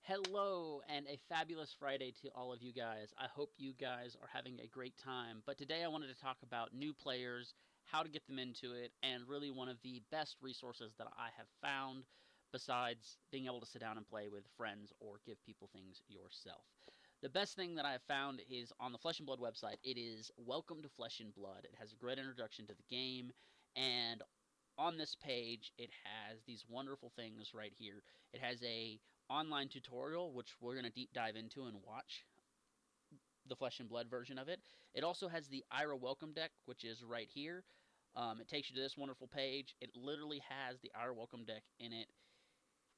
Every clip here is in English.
Hello, and a fabulous Friday to all of you guys. I hope you guys are having a great time. But today I wanted to talk about new players, how to get them into it, and really one of the best resources that I have found besides being able to sit down and play with friends or give people things yourself. The best thing that I have found is on the Flesh and Blood website. It is Welcome to Flesh and Blood. It has a great introduction to the game, and on this page, it has these wonderful things right here. It has a online tutorial, which we're going to deep dive into and watch the Flesh and Blood version of it. It also has the Ira Welcome Deck, which is right here. It takes you to this wonderful page. It literally has the Ira Welcome Deck in it.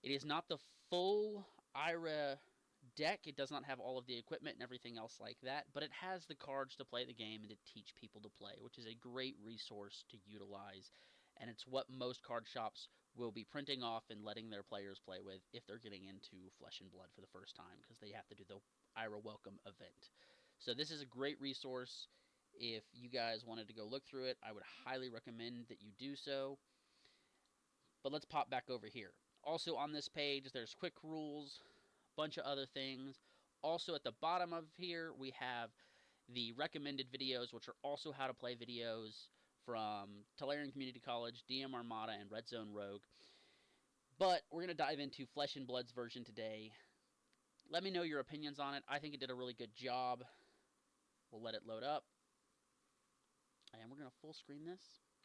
It is not the full Ira deck. It does not have all of the equipment and everything else like that, but it has the cards to play the game and to teach people to play, which is a great resource to utilize. And it's what most card shops will be printing off and letting their players play with if they're getting into Flesh and Blood for the first time, because they have to do the Ira Welcome event. So this is a great resource. If you guys wanted to go look through it, I would highly recommend that you do so. But let's pop back over here. Also on this page, there's quick rules, bunch of other things. Also at the bottom of here, we have the recommended videos, which are also how to play videos from Tolarian Community College, DM Armada, and Red Zone Rogue. But we're going to dive into Flesh and Blood's version today. Let me know your opinions on it. I think it did a really good job. We'll let it load up. And we're going to full screen this.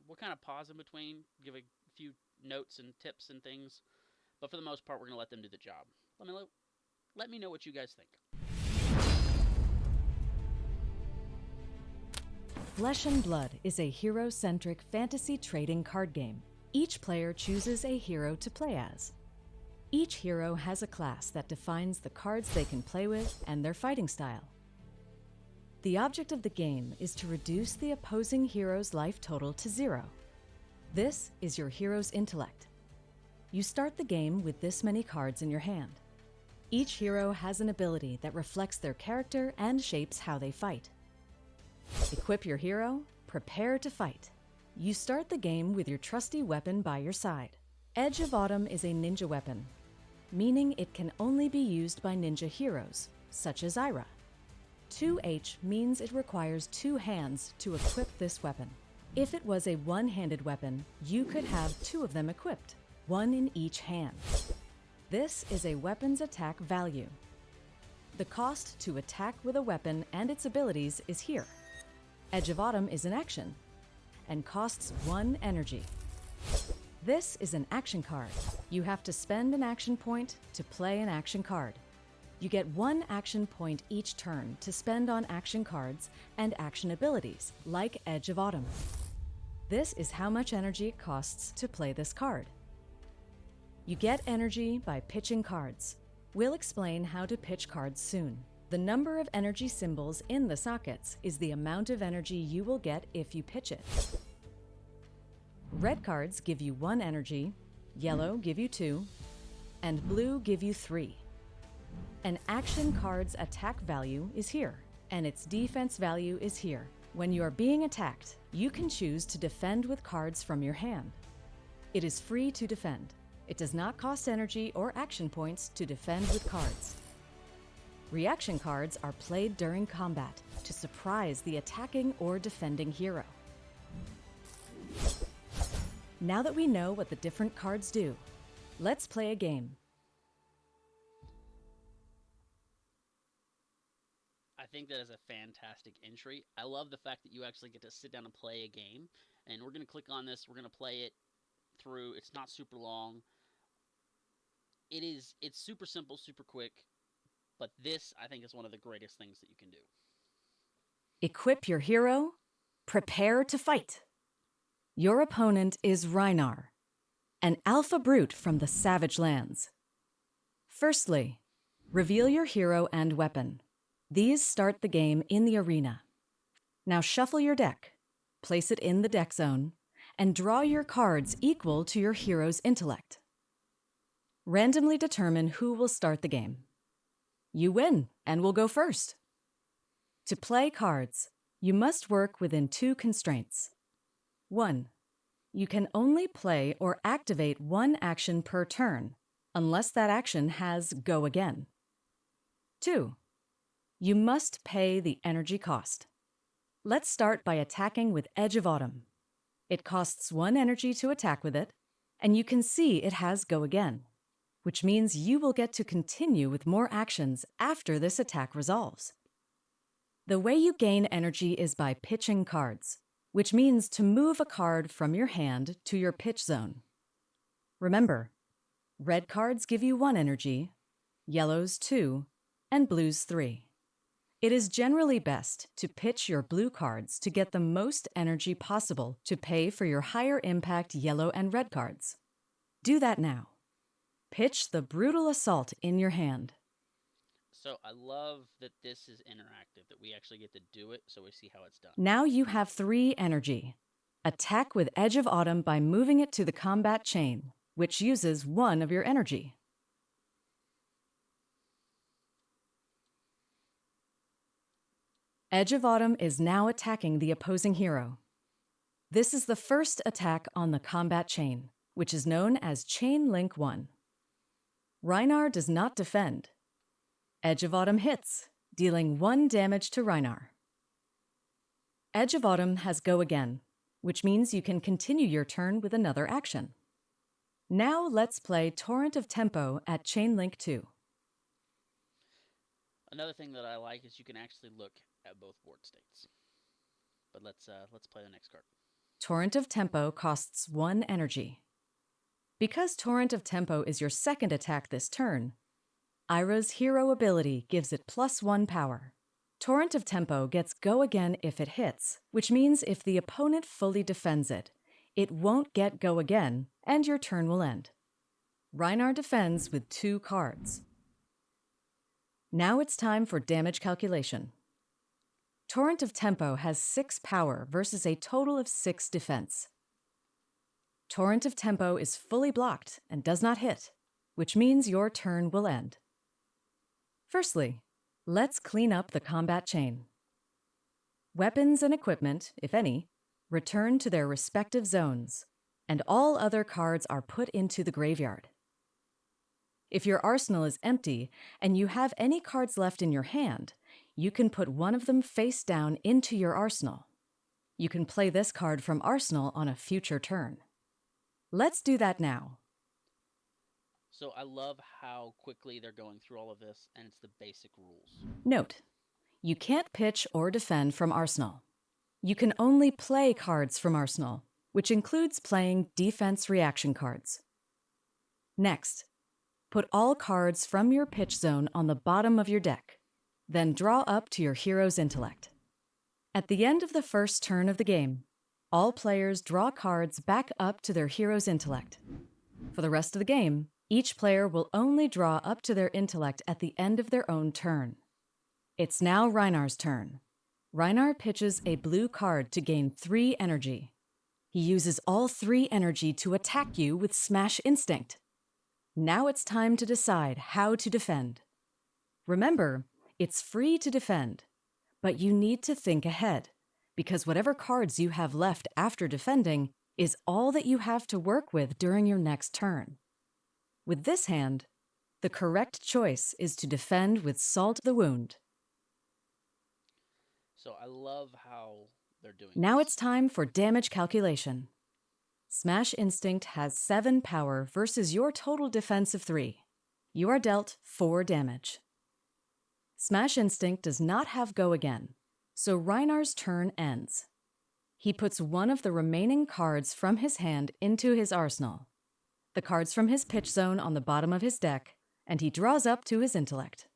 We'll kind of pause in between, give a few notes and tips and things. But for the most part, we're going to let them do the job. Let me know what you guys think. Flesh and Blood is a hero-centric fantasy trading card game. Each player chooses a hero to play as. Each hero has a class that defines the cards they can play with and their fighting style. The object of the game is to reduce the opposing hero's life total to 0. This is your hero's intellect. You start the game with this many cards in your hand. Each hero has an ability that reflects their character and shapes how they fight. Equip your hero, prepare to fight. You start the game with your trusty weapon by your side. Edge of Autumn is a ninja weapon, meaning it can only be used by ninja heroes, such as Ira. 2H means it requires 2 hands to equip this weapon. If it was a one-handed weapon, you could have 2 of them equipped, 1 in each hand. This is a weapon's attack value. The cost to attack with a weapon and its abilities is here. Edge of Autumn is an action and costs 1 energy. This is an action card. You have to spend an action point to play an action card. You get 1 action point each turn to spend on action cards and action abilities, like Edge of Autumn. This is how much energy it costs to play this card. You get energy by pitching cards. We'll explain how to pitch cards soon. The number of energy symbols in the sockets is the amount of energy you will get if you pitch it. Red cards give you 1 energy, yellow give you 2, and blue give you 3. An action card's attack value is here, and its defense value is here. When you are being attacked, you can choose to defend with cards from your hand. It is free to defend. It does not cost energy or action points to defend with cards. Reaction cards are played during combat to surprise the attacking or defending hero. Now that we know what the different cards do, let's play a game. I think that is a fantastic entry. I love the fact that you actually get to sit down and play a game. And we're going to click on this. We're going to play it through. It's not super long. It's super simple, super quick. But this, I think, is one of the greatest things that you can do. Equip your hero, prepare to fight. Your opponent is Reinar, an alpha brute from the Savage Lands. Firstly, reveal your hero and weapon. These start the game in the arena. Now shuffle your deck, place it in the deck zone, and draw your cards equal to your hero's intellect. Randomly determine who will start the game. You win and will go first. To play cards, you must work within 2 constraints. 1. You can only play or activate 1 action per turn, unless that action has Go Again. 2. You must pay the energy cost. Let's start by attacking with Edge of Autumn. It costs 1 energy to attack with it, and you can see it has Go Again, which means you will get to continue with more actions after this attack resolves. The way you gain energy is by pitching cards, which means to move a card from your hand to your pitch zone. Remember, red cards give you 1 energy, yellows 2, and blues 3. It is generally best to pitch your blue cards to get the most energy possible to pay for your higher impact yellow and red cards. Do that now. Pitch the Brutal Assault in your hand. So I love that this is interactive, that we actually get to do it so we see how it's done. Now you have 3 energy. Attack with Edge of Autumn by moving it to the combat chain, which uses 1 of your energy. Edge of Autumn is now attacking the opposing hero. This is the first attack on the combat chain, which is known as Chain Link 1. Reinar does not defend. Edge of Autumn hits, dealing 1 damage to Reinar. Edge of Autumn has Go Again, which means you can continue your turn with another action. Now let's play Torrent of Tempo at Chain Link 2. Another thing that I like is you can actually look at both board states. But let's play the next card. Torrent of Tempo costs 1 energy. Because Torrent of Tempo is your second attack this turn, Ira's hero ability gives it +1 power. Torrent of Tempo gets Go Again if it hits, which means if the opponent fully defends it, it won't get Go Again, and your turn will end. Reinar defends with 2 cards. Now it's time for damage calculation. Torrent of Tempo has 6 power versus a total of 6 defense. Torrent of Tempo is fully blocked and does not hit, which means your turn will end. Firstly, let's clean up the combat chain. Weapons and equipment, if any, return to their respective zones, and all other cards are put into the graveyard. If your arsenal is empty and you have any cards left in your hand, you can put one of them face down into your arsenal. You can play this card from arsenal on a future turn. Let's do that now. So I love how quickly they're going through all of this, and it's the basic rules. Note, you can't pitch or defend from arsenal. You can only play cards from arsenal, which includes playing defense reaction cards. Next, put all cards from your pitch zone on the bottom of your deck. Then draw up to your hero's intellect. At the end of the first turn of the game, all players draw cards back up to their hero's intellect. For the rest of the game, each player will only draw up to their intellect at the end of their own turn. It's now Reinar's turn. Reinar pitches a blue card to gain 3 energy. He uses all 3 energy to attack you with Smash Instinct. Now it's time to decide how to defend. Remember, it's free to defend, but you need to think ahead, because whatever cards you have left after defending is all that you have to work with during your next turn. With this hand, the correct choice is to defend with Salt the Wound. So I love how they're doing Now this. it's time for damage calculation. Smash Instinct has 7 power versus your total defense of 3. You are dealt 4 damage. Smash Instinct does not have Go Again, so Reinar's turn ends. He puts one of the remaining cards from his hand into his arsenal, the cards from his pitch zone on the bottom of his deck, and he draws up to his intellect.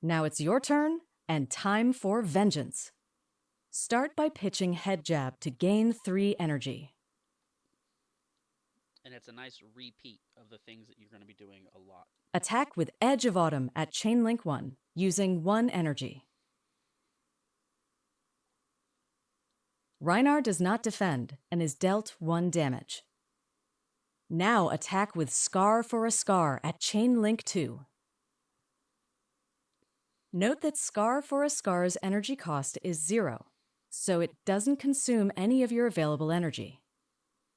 Now it's your turn, and time for vengeance. Start by pitching Head Jab to gain 3 energy. And it's a nice repeat of the things that you're going to be doing a lot. Attack with Edge of Autumn at Chain Link 1, using 1 energy. Reinar does not defend and is dealt 1 damage. Now attack with Scar for a Scar at Chain Link 2. Note that Scar for a Scar's energy cost is 0, so it doesn't consume any of your available energy.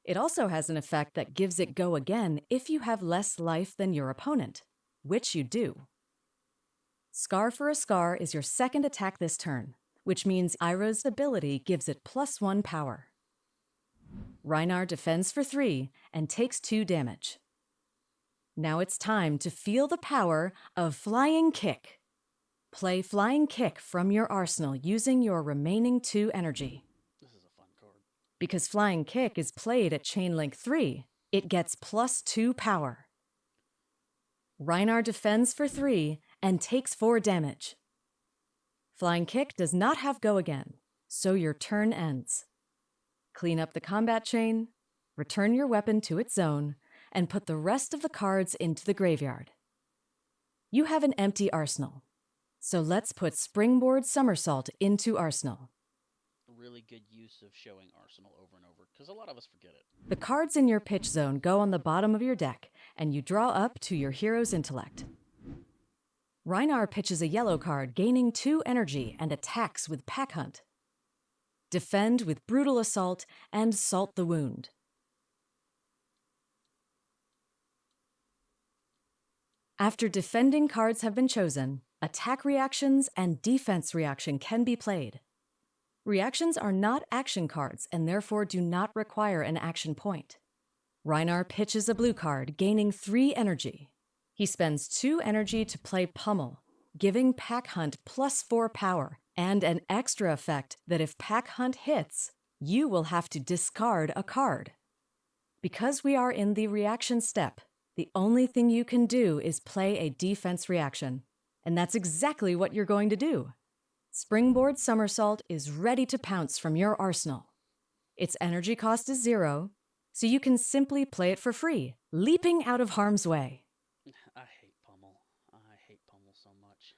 It also has an effect that gives it Go Again if you have less life than your opponent, which you do. Scar for a Scar is your second attack this turn, which means Ira's ability gives it +1 power. Reinar defends for 3 and takes 2 damage. Now it's time to feel the power of Flying Kick. Play Flying Kick from your arsenal using your remaining 2 energy. This is a fun card. Because Flying Kick is played at chain link 3, it gets +2 power. Reinar defends for 3 and takes 4 damage. Flying Kick does not have go again, so your turn ends. Clean up the combat chain, return your weapon to its zone, and put the rest of the cards into the graveyard. You have an empty arsenal, so let's put Springboard Somersault into Arsenal. Really good use of showing Arsenal over and over, because a lot of us forget it. The cards in your pitch zone go on the bottom of your deck, and you draw up to your hero's intellect. Reinar pitches a yellow card, gaining 2 energy, and attacks with Pack Hunt. Defend with Brutal Assault and Salt the Wound. After defending cards have been chosen, attack reactions and defense reaction can be played. Reactions are not action cards and therefore do not require an action point. Reinar pitches a blue card, gaining 3 energy. He spends 2 energy to play Pummel, giving Pack Hunt +4 power, and an extra effect that if Pack Hunt hits, you will have to discard a card. Because we are in the reaction step, the only thing you can do is play a defense reaction. And that's exactly what you're going to do. Springboard Somersault is ready to pounce from your arsenal. Its energy cost is 0, so you can simply play it for free, leaping out of harm's way. I hate Pummel. I hate Pummel so much.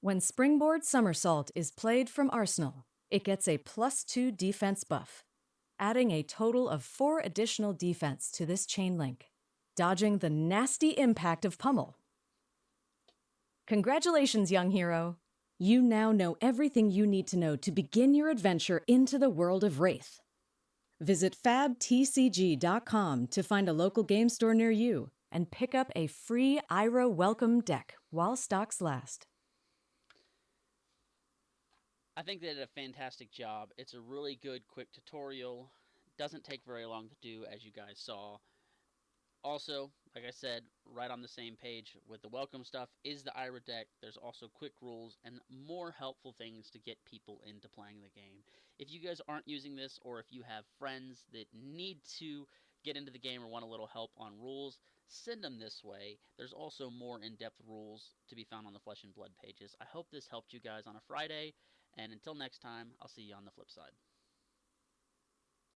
When Springboard Somersault is played from Arsenal, it gets a +2 defense buff, adding a total of 4 additional defense to this chain link, dodging the nasty impact of Pummel. Congratulations, young hero! You now know everything you need to know to begin your adventure into the world of Wraith. Visit fabtcg.com to find a local game store near you and pick up a free Ira Welcome Deck while stocks last. I think they did a fantastic job. It's a really good, quick tutorial. Doesn't take very long to do, as you guys saw. Also, like I said, right on the same page with the welcome stuff is the Ira deck. There's also quick rules and more helpful things to get people into playing the game. If you guys aren't using this, or if you have friends that need to get into the game or want a little help on rules, send them this way. There's also more in-depth rules to be found on the Flesh and Blood pages. I hope this helped you guys on a Friday, and until next time, I'll see you on the flip side.